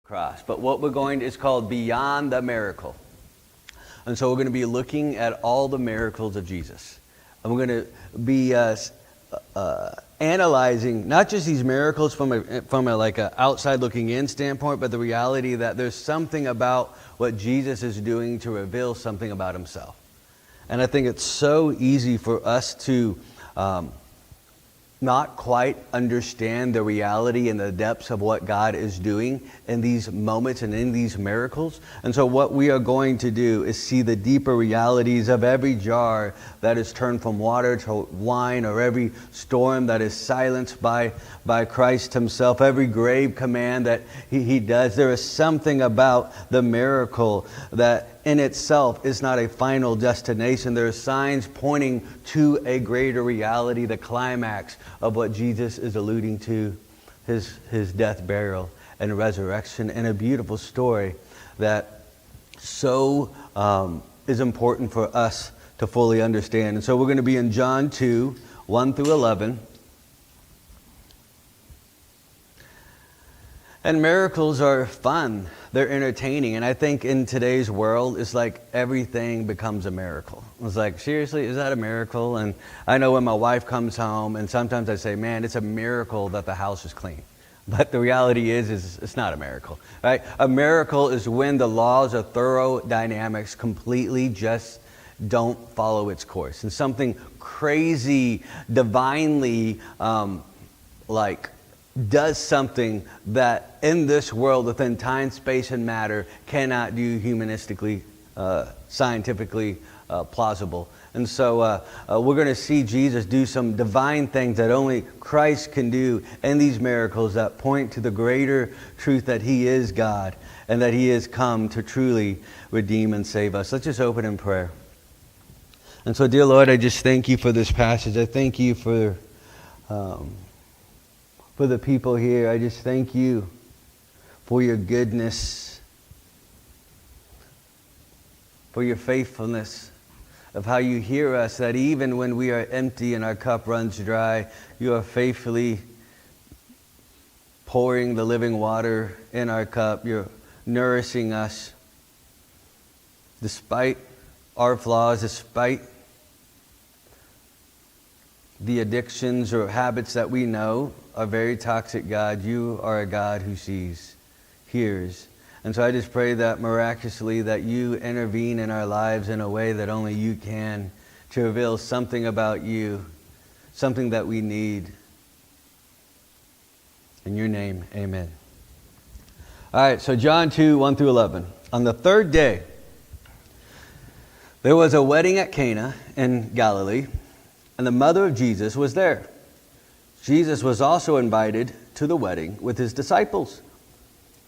cross. But what we're going to is called Beyond the Miracle. And so we're going to be looking at all the miracles of Jesus. And we're going to be analyzing not just these miracles from a like a outside looking in standpoint, but the reality that there's something about what Jesus is doing to reveal something about himself. And I think it's so easy for us to not quite understand the reality and the depths of what God is doing in these moments and in these miracles. And so what we are going to do is see the deeper realities of every jar that is turned from water to wine, or every storm that is silenced by Christ himself, every grave command that he does. There is something about the miracle that in itself is not a final destination. There are signs pointing to a greater reality, the climax of what Jesus is alluding to, his death, burial, and resurrection, and a beautiful story that so is important for us to fully understand. And so we're going to be in John 2, 1 through 11. And miracles are fun. They're entertaining. And I think in today's world, it's like everything becomes a miracle. It's like, seriously, is that a miracle? And I know when my wife comes home, and sometimes I say, man, it's a miracle that the house is clean. But the reality is it's not a miracle, right? A miracle is when the laws of thermodynamics completely just don't follow its course. And something crazy, divinely, does something that in this world, within time, space, and matter, cannot do humanistically, scientifically plausible. And so we're going to see Jesus do some divine things that only Christ can do in these miracles that point to the greater truth that he is God and that he has come to truly redeem and save us. Let's just open in prayer. And so, dear Lord, I just thank you for this passage. I thank you for the people here. I just thank you for your goodness, for your faithfulness, of how you hear us, that even when we are empty and our cup runs dry, you are faithfully pouring the living water in our cup. You're nourishing us despite our flaws, despite the addictions or habits that we know are very toxic. God, you are a God who sees, hears. And so I just pray that miraculously that you intervene in our lives in a way that only you can, to reveal something about you, something that we need. In your name, amen. All right, so John 2, 1 through 11. On the third day, there was a wedding at Cana in Galilee, and the mother of Jesus was there. Jesus was also invited to the wedding with his disciples.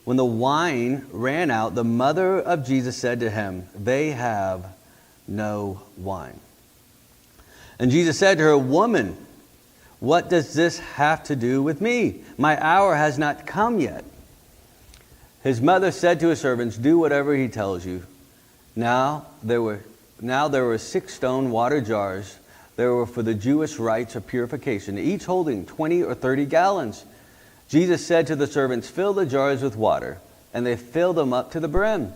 When the wine ran out, the mother of Jesus said to him, "They have no wine." And Jesus said to her, "Woman, what does this have to do with me? My hour has not come yet." His mother said to his servants, "Do whatever he tells you." Now there were 6 stone water jars. They were for the Jewish rites of purification, each holding 20 or 30 gallons. Jesus said to the servants, "Fill the jars with water," and they filled them up to the brim.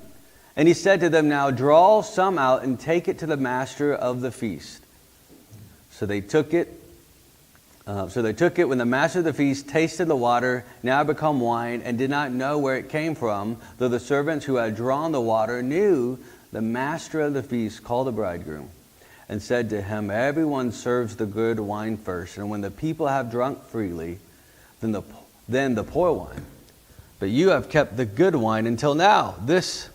And he said to them, "Now draw some out and take it to the master of the feast." So they took it. When the master of the feast tasted the water, now become wine, and did not know where it came from, though the servants who had drawn the water knew, the master of the feast called the bridegroom and said to him, "Everyone serves the good wine first, and when the people have drunk freely, then the poor wine. But you have kept the good wine until now." This,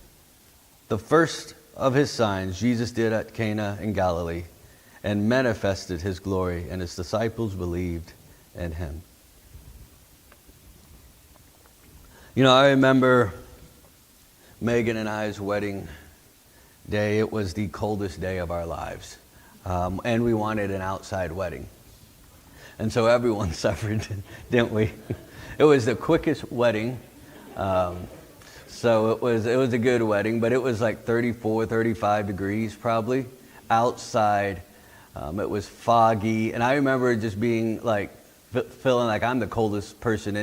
the first of his signs, Jesus did at Cana in Galilee, and manifested his glory, and his disciples believed in him. You know, I remember Megan and I's wedding day. It was the coldest day of our lives. And we wanted an outside wedding. And so everyone suffered, didn't we? It was the quickest wedding. So it was a good wedding, but it was like 34, 35 degrees probably outside. It was foggy. And I remember just being like feeling like I'm the coldest person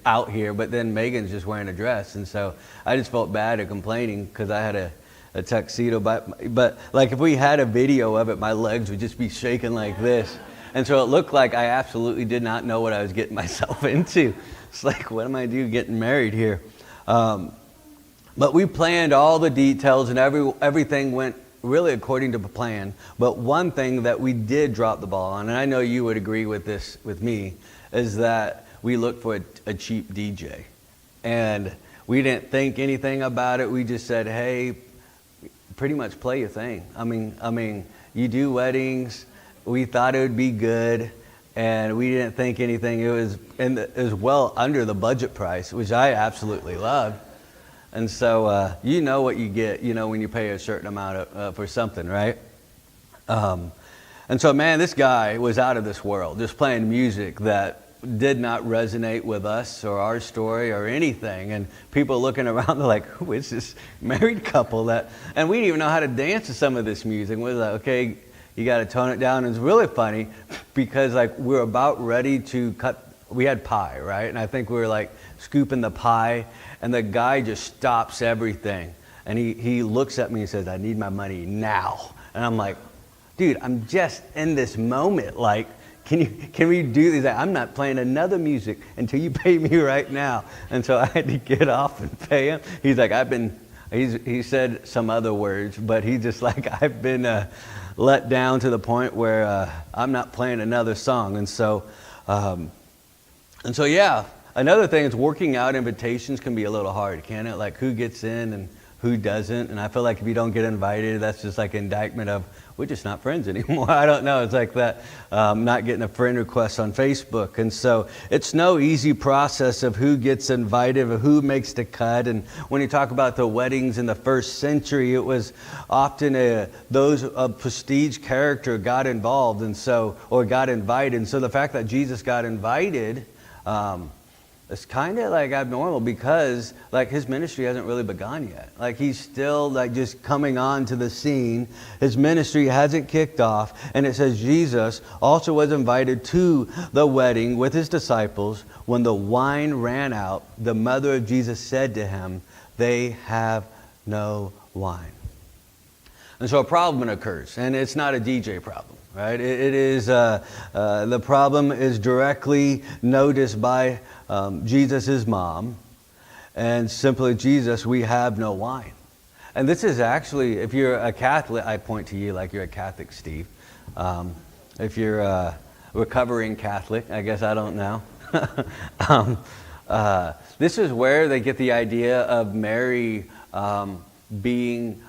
out here, but then Megan's just wearing a dress. And so I just felt bad at complaining because I had a tuxedo. But like if we had a video of it, my legs would just be shaking like this. And so it looked like I absolutely did not know what I was getting myself into. It's like, what am I doing getting married here? But we planned all the details and everything went really according to plan. But one thing that we did drop the ball on, and I know you would agree with this with me, is that we looked for a cheap DJ. And we didn't think anything about it. We just said, hey, pretty much play your thing. I mean, you do weddings. We thought it would be good, and we didn't think anything. It was well under the budget price, which I absolutely loved. And so you know what you get, when you pay a certain amount for something, right? And so, man, this guy was out of this world, just playing music that did not resonate with us or our story or anything. And people looking around, they're like, who is this married couple? And we didn't even know how to dance to some of this music. We were like, okay, you got to tone it down. And it's really funny because like we're about ready to we had pie, right? And I think we were like scooping the pie, and the guy just stops everything. And he looks at me and says, I need my money now. And I'm like, dude, I'm just in this moment. Like, can we do this? I'm not playing another music until you pay me right now. And so I had to get off and pay him. He's like, he said some other words, but he's just like, I've been let down to the point where I'm not playing another song. And so yeah, another thing is working out invitations can be a little hard, can't it? Like who gets in and who doesn't. And I feel like if you don't get invited, that's just like indictment of, we're just not friends anymore. I don't know. It's like that, not getting a friend request on Facebook. And so it's no easy process of who gets invited or who makes the cut. And when you talk about the weddings in the first century, it was often those of prestige character got involved or got invited. And so the fact that Jesus got invited, it's kind of like abnormal because like his ministry hasn't really begun yet. Like he's still like just coming on to the scene. His ministry hasn't kicked off. And it says Jesus also was invited to the wedding with his disciples. When the wine ran out, the mother of Jesus said to him, they have no wine. And so a problem occurs, and it's not a DJ problem. Right? It is the problem is directly noticed by Jesus' mom, and simply, Jesus, we have no wine. And this is actually, if you're a Catholic, I point to you like you're a Catholic, Steve. If you're a recovering Catholic, I guess I don't know. This is where they get the idea of Mary being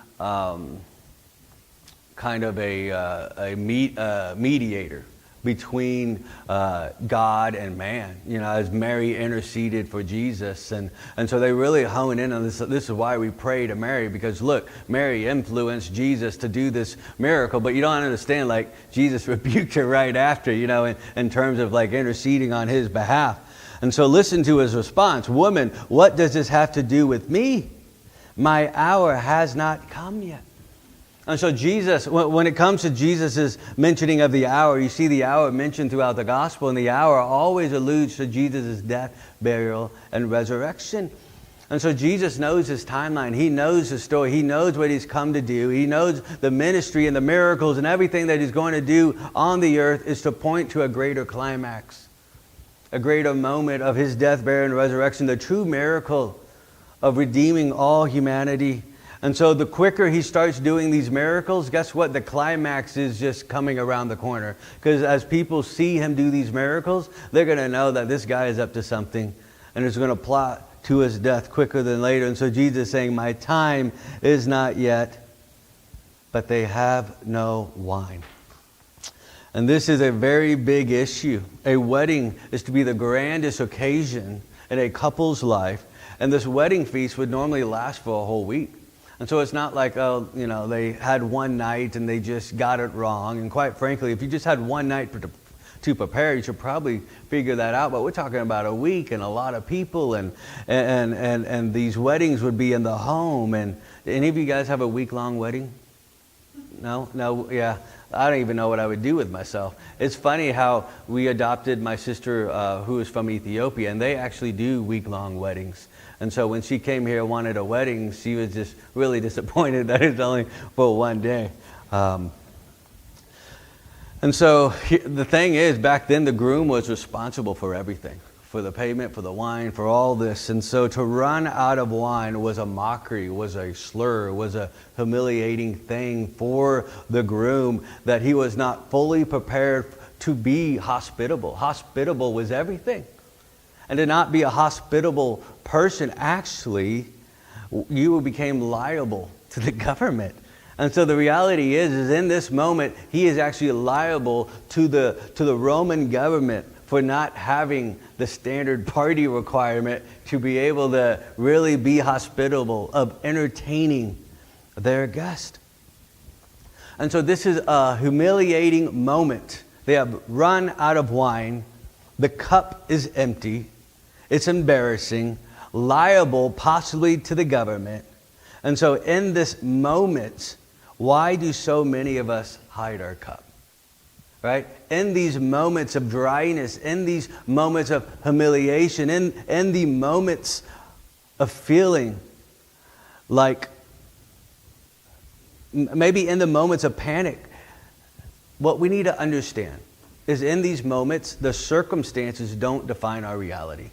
kind of a mediator between God and man, as Mary interceded for Jesus. And so they really hone in on this. This is why we pray to Mary, because look, Mary influenced Jesus to do this miracle, but you don't understand, like Jesus rebuked her right after, in terms of like interceding on his behalf. And so listen to his response. Woman, what does this have to do with me? My hour has not come yet. And so Jesus, when it comes to Jesus' mentioning of the hour, you see the hour mentioned throughout the gospel, and the hour always alludes to Jesus' death, burial, and resurrection. And so Jesus knows his timeline. He knows his story. He knows what he's come to do. He knows the ministry and the miracles and everything that he's going to do on the earth is to point to a greater climax, a greater moment of his death, burial, and resurrection, the true miracle of redeeming all humanity. And so the quicker he starts doing these miracles, guess what? The climax is just coming around the corner. Because as people see him do these miracles, they're going to know that this guy is up to something. And is going to plot to his death quicker than later. And so Jesus is saying, my time is not yet, but they have no wine. And this is a very big issue. A wedding is to be the grandest occasion in a couple's life. And this wedding feast would normally last for a whole week. And so it's not like, they had one night and they just got it wrong. And quite frankly, if you just had one night to prepare, you should probably figure that out. But we're talking about a week and a lot of people, and these weddings would be in the home. And any of you guys have a week-long wedding? No, yeah. I don't even know what I would do with myself. It's funny how we adopted my sister who is from Ethiopia, and they actually do week-long weddings. And so when she came here and wanted a wedding, she was just really disappointed that it's only for one day. And so the thing is, back then the groom was responsible for everything, for the payment, for the wine, for all this. And so to run out of wine was a mockery, was a slur, was a humiliating thing for the groom, that he was not fully prepared to be hospitable. Hospitable was everything. And to not be a hospitable person, actually, you became liable to the government. And so the reality is in this moment, he is actually liable to the Roman government for not having the standard party requirement to be able to really be hospitable, of entertaining their guest. And so this is a humiliating moment. They have run out of wine. The cup is empty. It's embarrassing, liable possibly to the government. And so in this moment, why do so many of us hide our cup? Right? In these moments of dryness, in these moments of humiliation, in the moments of feeling like, maybe in the moments of panic, what we need to understand is in these moments, the circumstances don't define our reality.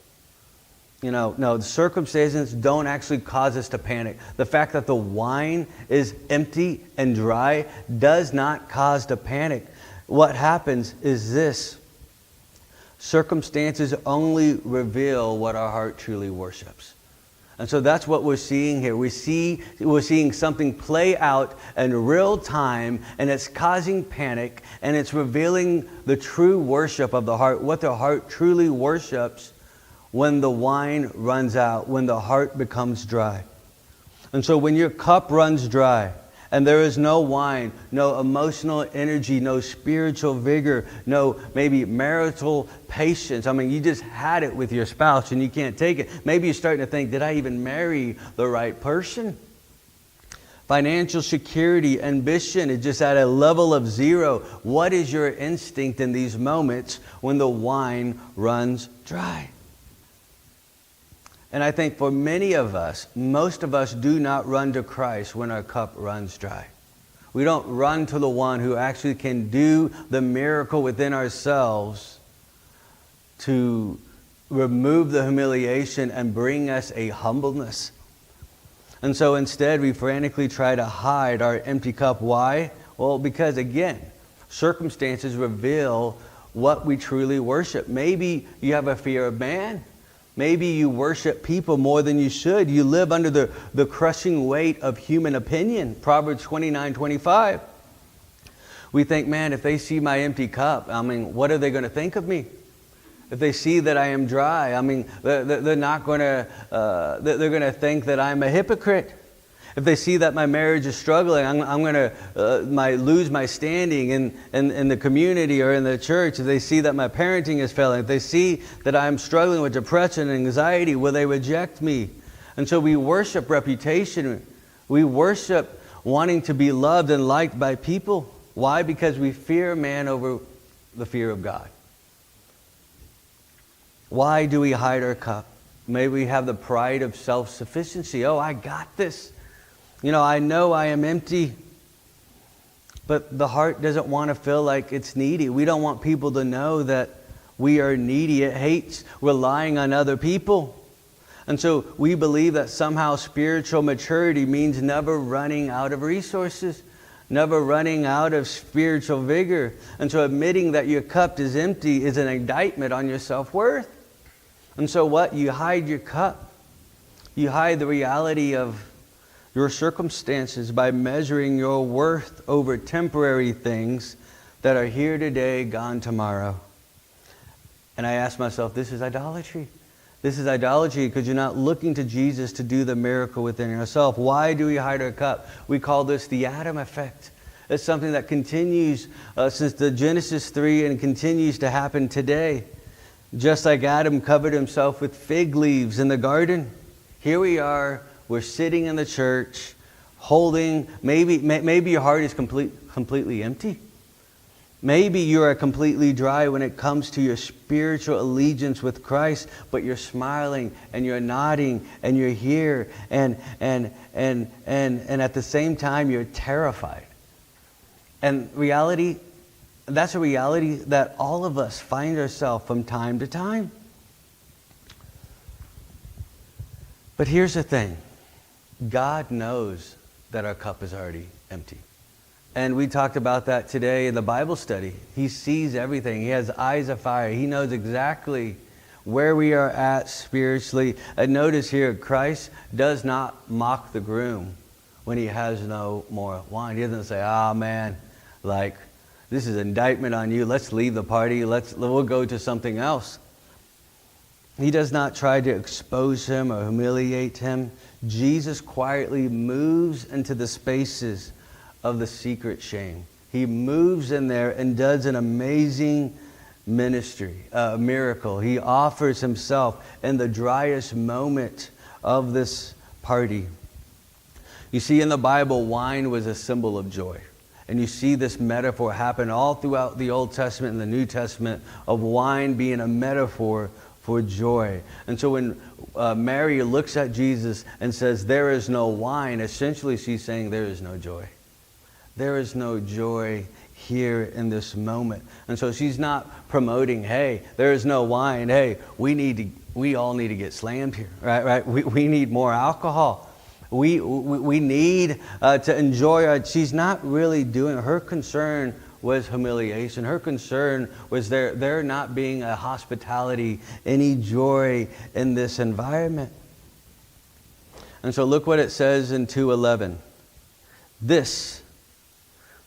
No, the circumstances don't actually cause us to panic. The fact that the wine is empty and dry does not cause to panic. What happens is this: circumstances only reveal what our heart truly worships. And so that's what we're seeing here. We're seeing something play out in real time, and it's causing panic, and it's revealing the true worship of the heart, what the heart truly worships when the wine runs out, when the heart becomes dry. And so when your cup runs dry, and there is no wine, no emotional energy, no spiritual vigor, no maybe marital patience. I mean, you just had it with your spouse and you can't take it. Maybe you're starting to think, did I even marry the right person? Financial security, ambition is just at a level of zero. What is your instinct in these moments when the wine runs dry? And I think for many of us, most of us do not run to Christ when our cup runs dry. We don't run to the one who actually can do the miracle within ourselves to remove the humiliation and bring us a humbleness. And so instead, we frantically try to hide our empty cup. Why? Well, because again, circumstances reveal what we truly worship. Maybe you have a fear of man. Maybe you worship people more than you should. You live under the crushing weight of human opinion. Proverbs 29:25. We think, man, if they see my empty cup, I mean, what are they going to think of me? If they see that I am dry, I mean, they're not going to, they're going to think that I'm a hypocrite. If they see that my marriage is struggling, I'm going to lose my standing in the community or in the church. If they see that my parenting is failing, if they see that I'm struggling with depression and anxiety, will they reject me? And so we worship reputation. We worship wanting to be loved and liked by people. Why? Because we fear man over the fear of God. Why do we hide our cup? Maybe we have the pride of self-sufficiency. Oh, I got this. I know I am empty. But the heart doesn't want to feel like it's needy. We don't want people to know that we are needy. It hates relying on other people. And so we believe that somehow spiritual maturity means never running out of resources, never running out of spiritual vigor. And so admitting that your cup is empty is an indictment on your self-worth. And so what? You hide your cup. You hide the reality of your circumstances by measuring your worth over temporary things that are here today, gone tomorrow. And I ask myself, this is idolatry. This is idolatry because you're not looking to Jesus to do the miracle within yourself. Why do we hide our cup? We call this the Adam effect. It's something that continues since the Genesis 3 and continues to happen today. Just like Adam covered himself with fig leaves in the garden, here we are. We're sitting in the church. holding, maybe your heart is completely empty. Maybe you are completely dry when it comes to your spiritual allegiance with Christ, but you're smiling and you're nodding and you're here and at the same time you're terrified. And that's a reality that all of us find ourselves from time to time. But here's the thing. God knows that our cup is already empty. And we talked about that today in the Bible study. He sees everything. He has eyes of fire. He knows exactly where we are at spiritually. And notice here, Christ does not mock the groom when he has no more wine. He doesn't say, man, like, this is indictment on you. Let's leave the party. We'll go to something else. He does not try to expose him or humiliate him. Jesus quietly moves into the spaces of the secret shame. He moves in there and does an amazing miracle. He offers himself in the driest moment of this party. You see, in the Bible, wine was a symbol of joy. And you see this metaphor happen all throughout the Old Testament and the New Testament of wine being a metaphor for joy. And so when Mary looks at Jesus and says, there is no wine, essentially she's saying there is no joy. There is no joy here in this moment. And so she's not promoting, hey, there is no wine. Hey, we all need to get slammed here, right? We need more alcohol. We need to enjoy. She's not really doing. Her concern was humiliation. Her concern was there not being a hospitality, any joy in this environment. And so look what it says in 2:11. This,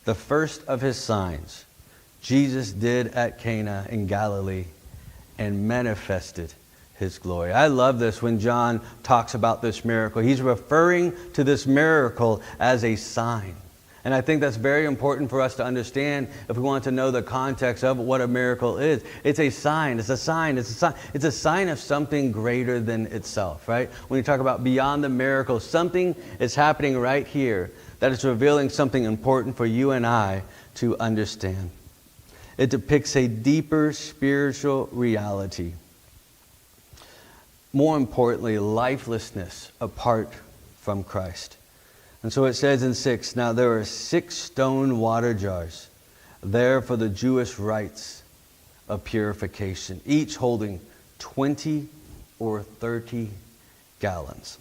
the first of his signs, Jesus did at Cana in Galilee and manifested his glory. I love this when John talks about this miracle. He's referring to this miracle as a sign. And I think that's very important for us to understand if we want to know the context of what a miracle is. It's a sign. It's a sign. It's a sign. It's a sign of something greater than itself, right? When you talk about beyond the miracle, something is happening right here that is revealing something important for you and I to understand. It depicts a deeper spiritual reality. More importantly, lifelessness apart from Christ. And so it says in 6, now there are 6 stone water jars there for the Jewish rites of purification, each holding 20 or 30 gallons.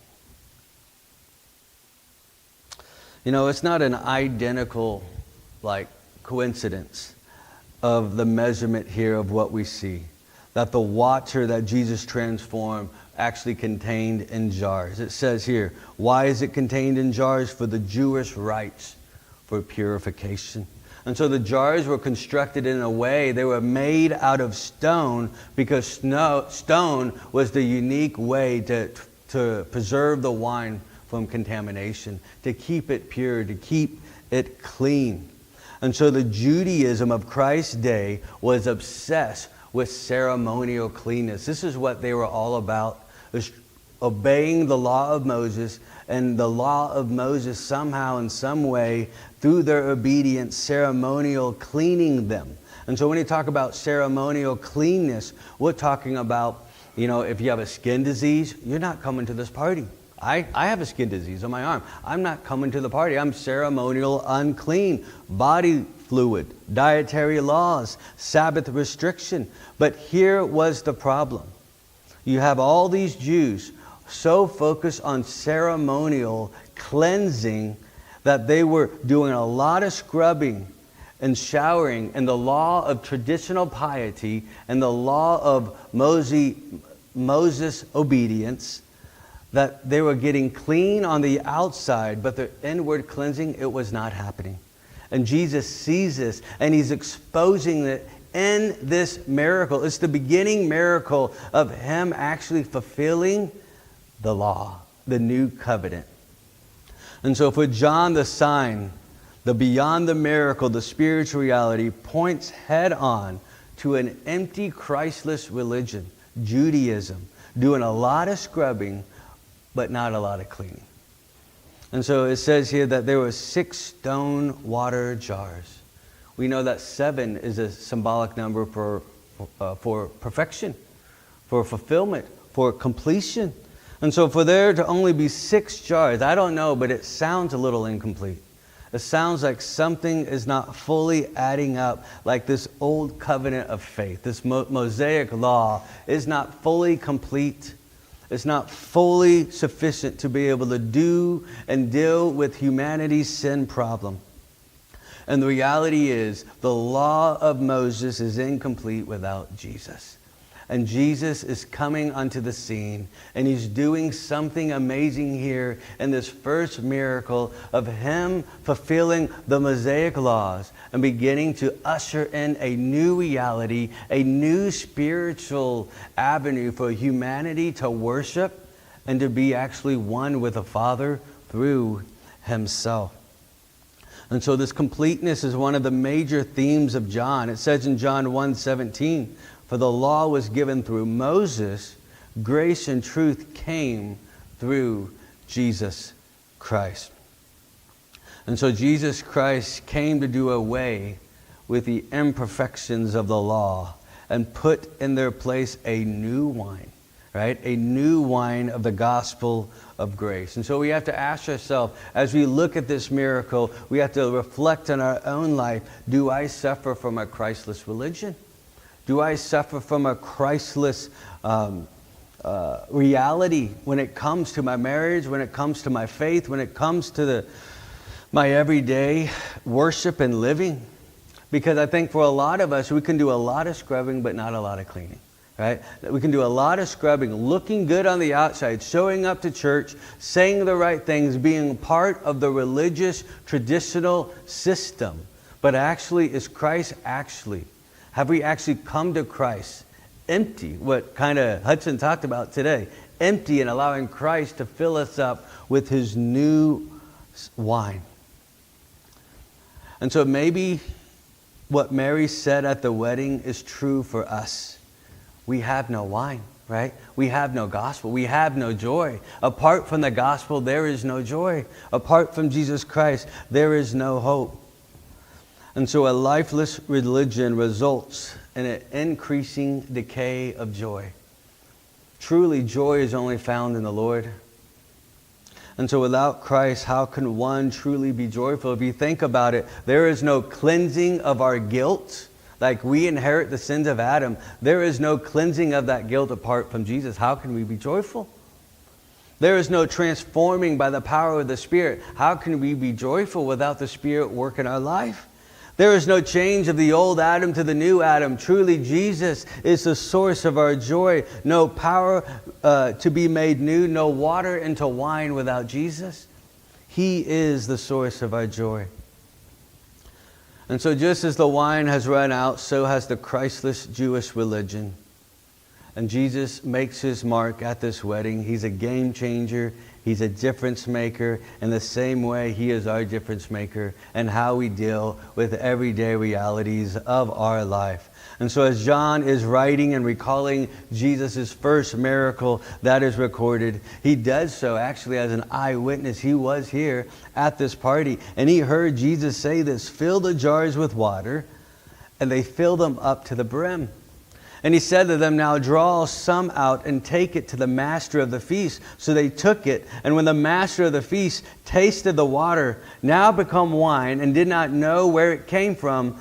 You know, it's not an identical coincidence of the measurement here of what we see. That the water that Jesus transformed actually contained in jars. It says here, why is it contained in jars? For the Jewish rites for purification. And so the jars were constructed in a way, they were made out of stone because stone was the unique way to preserve the wine from contamination, to keep it pure, to keep it clean. And so the Judaism of Christ's day was obsessed with ceremonial cleanness. This is what they were all about, was obeying the law of Moses, and the law of Moses somehow in some way, through their obedience, ceremonial cleaning them. And so when you talk about ceremonial cleanness, we're talking about, if you have a skin disease, you're not coming to this party. I have a skin disease on my arm. I'm not coming to the party. I'm ceremonial unclean. Body fluid, dietary laws, Sabbath restriction. But here was the problem. You have all these Jews so focused on ceremonial cleansing that they were doing a lot of scrubbing and showering, and the law of traditional piety and the law of Moses obedience, that they were getting clean on the outside, but the inward cleansing, it was not happening. And Jesus sees this, and he's exposing it in this miracle. It's the beginning miracle of him actually fulfilling the law, the new covenant. And so for John, the sign, the beyond the miracle, the spiritual reality, points head on to an empty, Christless religion, Judaism, doing a lot of scrubbing, but not a lot of cleaning. And so it says here that there were 6 stone water jars. We know that 7 is a symbolic number for perfection, for fulfillment, for completion. And so for there to only be 6 jars, I don't know, but it sounds a little incomplete. It sounds like something is not fully adding up, like this old covenant of faith. This Mosaic law is not fully complete. It's not fully sufficient to be able to do and deal with humanity's sin problem. And the reality is, the law of Moses is incomplete without Jesus. And Jesus is coming onto the scene, and he's doing something amazing here in this first miracle of him fulfilling the Mosaic laws and beginning to usher in a new reality, a new spiritual avenue for humanity to worship and to be actually one with the Father through himself. And so this completeness is one of the major themes of John. It says in John 1:17, "For the law was given through Moses, grace and truth came through Jesus Christ." And so Jesus Christ came to do away with the imperfections of the law and put in their place a new wine, right? A new wine of the gospel of grace. And so we have to ask ourselves, as we look at this miracle, we have to reflect on our own life. Do I suffer from a Christless religion? Do I suffer from a Christless reality when it comes to my marriage, when it comes to my faith, when it comes to my everyday worship and living? Because I think for a lot of us, we can do a lot of scrubbing, but not a lot of cleaning. Right? We can do a lot of scrubbing, looking good on the outside, showing up to church, saying the right things, being part of the religious, traditional system. But actually, have we actually come to Christ empty, what kind of Hudson talked about today, empty, and allowing Christ to fill us up with his new wine? And so maybe what Mary said at the wedding is true for us. We have no wine, right? We have no gospel. We have no joy. Apart from the gospel, there is no joy. Apart from Jesus Christ, there is no hope. And so a lifeless religion results in an increasing decay of joy. Truly, joy is only found in the Lord. And so without Christ, how can one truly be joyful? If you think about it, there is no cleansing of our guilt. Like we inherit the sins of Adam, there is no cleansing of that guilt apart from Jesus. How can we be joyful? There is no transforming by the power of the Spirit. How can we be joyful without the Spirit work in our life? There is no change of the old Adam to the new Adam. Truly, Jesus is the source of our joy. No power to be made new, no water into wine without Jesus. He is the source of our joy. And so just as the wine has run out, so has the Christless Jewish religion. And Jesus makes his mark at this wedding. He's a game changer. He's a difference maker. In the same way, he is our difference maker and how we deal with everyday realities of our life. And so as John is writing and recalling Jesus' first miracle that is recorded, he does so actually as an eyewitness. He was here at this party, and he heard Jesus say this, "Fill the jars with water," and they filled them up to the brim. And he said to them, "Now draw some out and take it to the master of the feast." So they took it, and when the master of the feast tasted the water, now become wine, and did not know where it came from,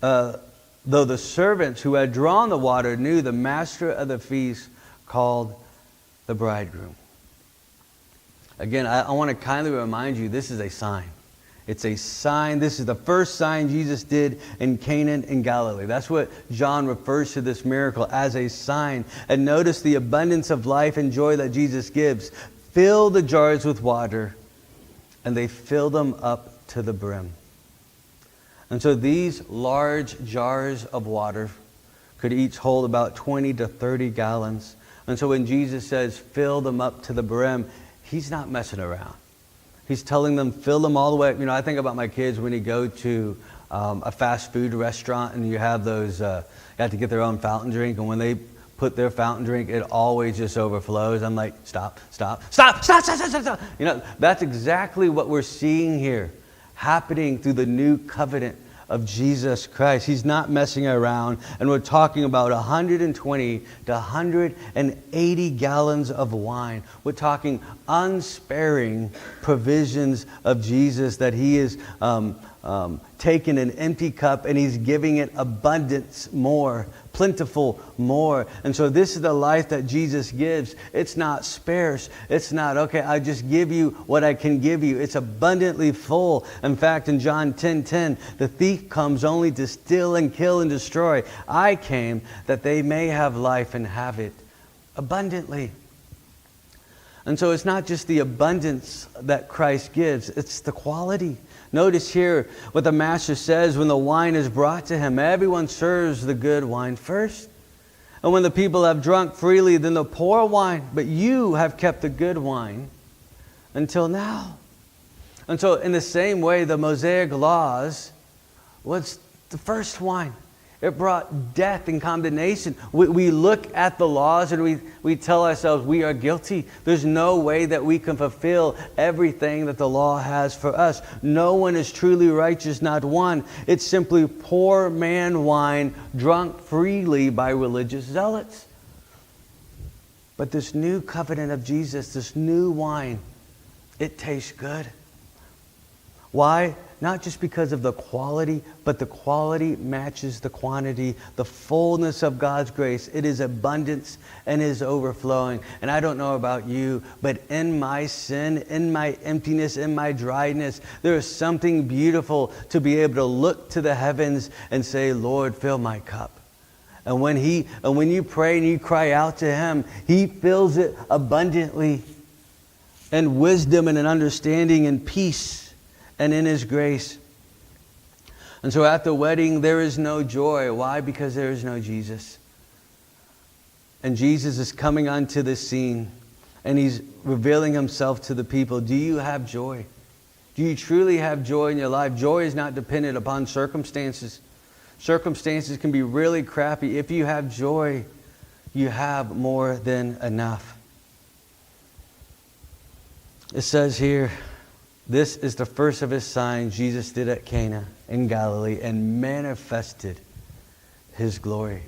though the servants who had drawn the water knew, the master of the feast called the bridegroom. Again, I want to kindly remind you, this is a sign. It's a sign. This is the first sign Jesus did in Cana in Galilee. That's what John refers to this miracle, as a sign. And notice the abundance of life and joy that Jesus gives. Fill the jars with water, and they fill them up to the brim. And so these large jars of water could each hold about 20 to 30 gallons. And so when Jesus says, "Fill them up to the brim," he's not messing around. He's telling them, fill them all the way. You know, I think about my kids when you go to a fast food restaurant and you have those, you have to get their own fountain drink. And when they put their fountain drink, it always just overflows. I'm like, stop. You know, that's exactly what we're seeing here happening through the new covenant of Jesus Christ. He's not messing around, and we're talking about 120 to 180 gallons of wine. We're talking unsparing provisions of Jesus, that he is taking an empty cup and he's giving it abundance more, plentiful more. And so this is the life that Jesus gives. It's not sparse. It's not, okay, I just give you what I can give you. It's abundantly full. In fact, in John 10:10, the thief comes only to steal and kill and destroy. I came that they may have life and have it abundantly. And so it's not just the abundance that Christ gives, it's the quality. Notice here what the master says when the wine is brought to him. Everyone serves the good wine first. And when the people have drunk freely, then the poor wine. But you have kept the good wine until now. And so in the same way, the Mosaic laws was the first wine. It brought death and condemnation. We look at the laws and we tell ourselves we are guilty. There's no way that we can fulfill everything that the law has for us. No one is truly righteous, not one. It's simply poor man wine drunk freely by religious zealots. But this new covenant of Jesus, this new wine, it tastes good. Why? Not just because of the quality, but the quality matches the quantity, the fullness of God's grace. It is abundance and is overflowing. And I don't know about you, but in my sin, in my emptiness, in my dryness, there is something beautiful to be able to look to the heavens and say, Lord, fill my cup. And when you pray and you cry out to him, he fills it abundantly in wisdom and in understanding and peace and in his grace. And so at the wedding, there is no joy. Why? Because there is no Jesus. And Jesus is coming onto the scene, and he's revealing himself to the people. Do you have joy? Do you truly have joy in your life? Joy is not dependent upon circumstances. Circumstances can be really crappy. If you have joy, you have more than enough. It says here, this is the first of his signs Jesus did at Cana in Galilee and manifested his glory.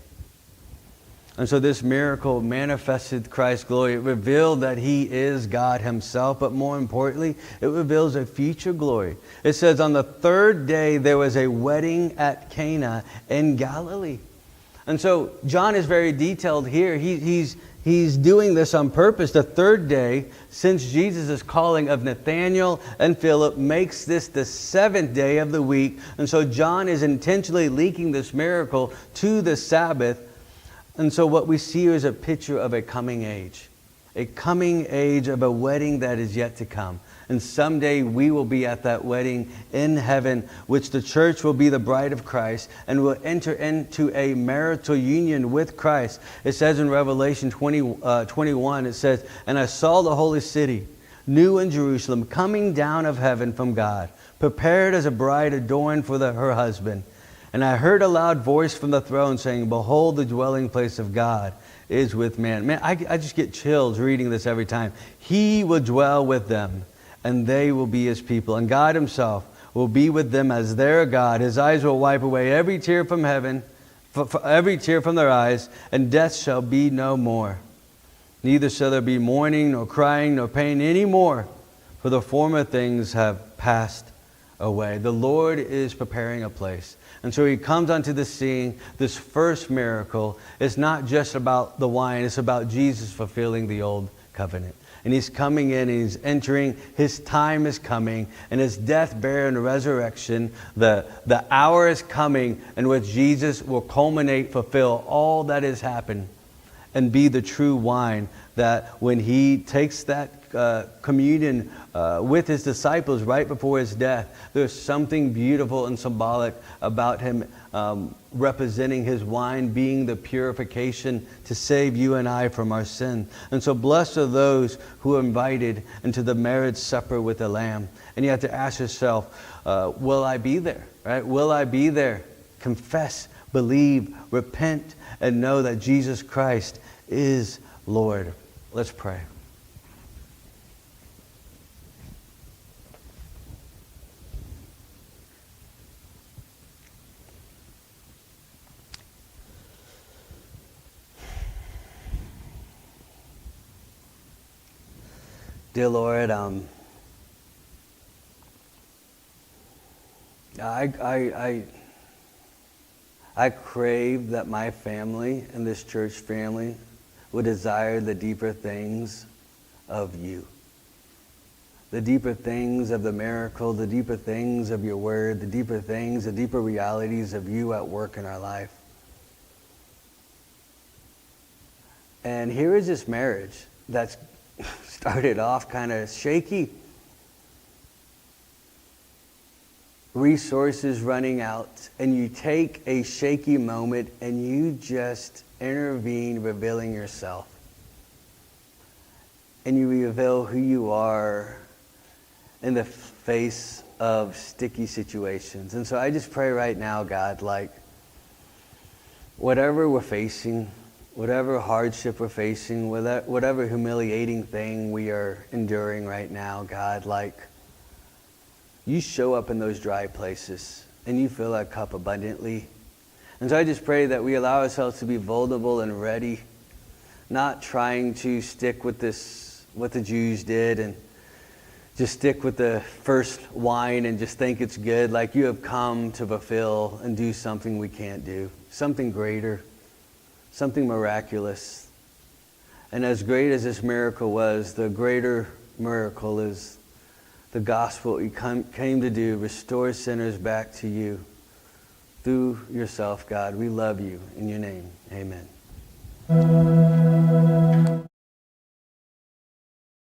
And so this miracle manifested Christ's glory. It revealed that he is God himself, but more importantly, it reveals a future glory. It says on the third day there was a wedding at Cana in Galilee. And so John is very detailed here. He's doing this on purpose. The third day, since Jesus' calling of Nathanael and Philip makes this the seventh day of the week. And so John is intentionally linking this miracle to the Sabbath. And so what we see here is a picture of a coming age of a wedding that is yet to come. And someday we will be at that wedding in heaven, which the church will be the bride of Christ and will enter into a marital union with Christ. It says in Revelation 21, it says, "And I saw the holy city, new in Jerusalem, coming down of heaven from God, prepared as a bride adorned for her husband. And I heard a loud voice from the throne saying, Behold, the dwelling place of God is with man." Man, I just get chills reading this every time. He will dwell with them, and they will be his people. And God himself will be with them as their God. His eyes will wipe away every tear from heaven, every tear from their eyes, and death shall be no more. Neither shall there be mourning, nor crying, nor pain any more, for the former things have passed away. The Lord is preparing a place. And so he comes onto the scene. This first miracle is not just about the wine. It's about Jesus fulfilling the old covenant. And he's coming in, and he's entering. His time is coming. And his death, burial, and resurrection, the hour is coming in which Jesus will culminate, fulfill all that has happened, and be the true wine that when he takes that communion with his disciples right before his death, there's something beautiful and symbolic about him representing his wine being the purification to save you and I from our sin. And so blessed are those who are invited into the marriage supper with the Lamb. And you have to ask yourself, will I be there? Right? Will I be there? Confess. believe, repent, and know that Jesus Christ is Lord. Let's pray. Dear Lord, I crave that my family and this church family would desire the deeper things of you. The deeper things of the miracle, the deeper things of your word, the deeper things, the deeper realities of you at work in our life. And here is this marriage that's started off kind of shaky. Resources running out, and you take a shaky moment and you just intervene, revealing yourself. And you reveal who you are in the face of sticky situations. And so I just pray right now, God, like whatever we're facing, whatever hardship we're facing, whatever humiliating thing we are enduring right now, God, like you show up in those dry places and you fill our cup abundantly. And so I just pray that we allow ourselves to be vulnerable and ready, not trying to stick with this, what the Jews did, and just stick with the first wine and just think it's good. Like you have come to fulfill and do something we can't do, something greater, something miraculous. And as great as this miracle was, the greater miracle is the gospel you came to do, restore sinners back to you through yourself, God. We love you. In your name, amen.